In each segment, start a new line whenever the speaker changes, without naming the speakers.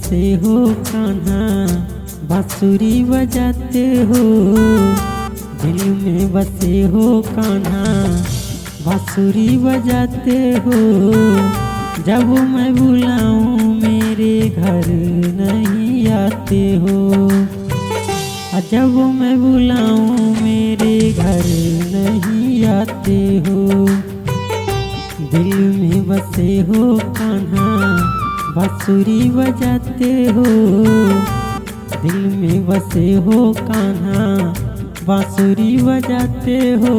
बसे हो कान्हा बांसुरी बजाते हो, दिल में बसे हो कान्हा बांसुरी बजाते हो। जब मैं बुलाऊं मेरे घर नहीं आते हो, जब मैं बुलाऊं मेरे घर नहीं आते हो। दिल में बसे हो कान्हा बांसुरी बजाते हो, दिल में बसे हो कान्हा बांसुरी बजाते हो।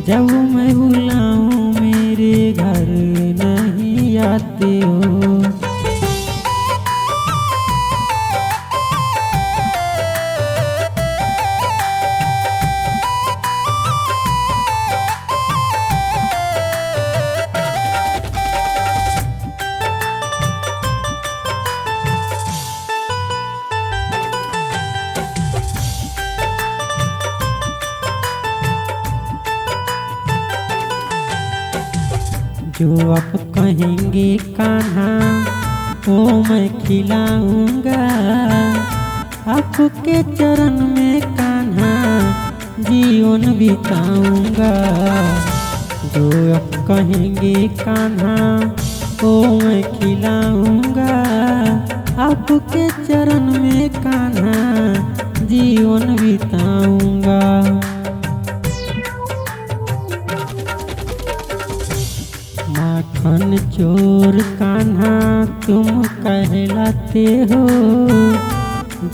जब मैं बुलाऊं मेरे घर नहीं आते हो। जो आप कहेंगे कान्हा वो मैं खिलाऊंगा, आपके चरण में कान्हा जीवन बिताऊंगा। जो आप कहेंगे कान्हा वो मैं खिलाऊंगा, आपके चरण में कान्हा जीवन बिताऊंगा। माखन चोर कान्हा तुम कहलाते हो,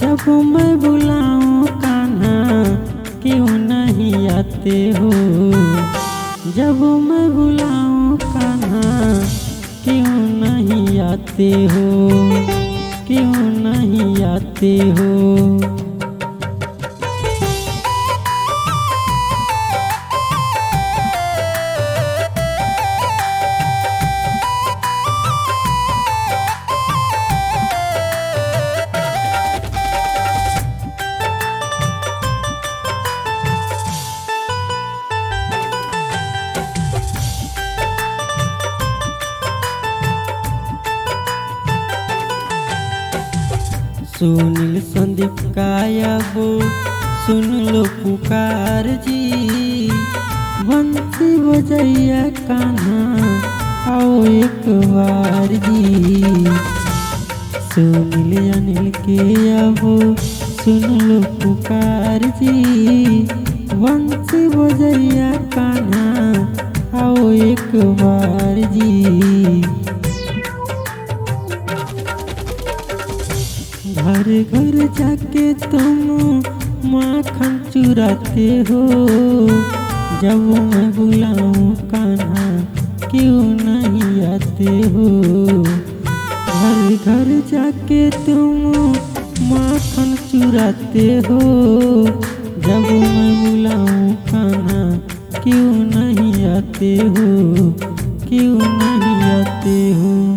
जब मैं बुलाऊं कान्हा क्यों नहीं आते हो। जब मैं बुलाऊं कान्हा क्यों नहीं आते हो, क्यों नहीं आते हो। सुनील संदीप कायब सुन लो पुकार जी, बंसी बजैया कान्हा आओ एक बार जी। सुनील अनिल के अब सुन लो पुकार जी, बंसी बजैया कान्हा आओ एक बार जी। घर घर जाके तुम माखन चुराते हो, जब मैं बुलाऊं कान्हा क्यों नहीं आते हो। घर घर जाके तुम माखन चुराते हो, जब मैं बुलाऊं कान्हा क्यों नहीं आते हो, क्यों नहीं आते हो।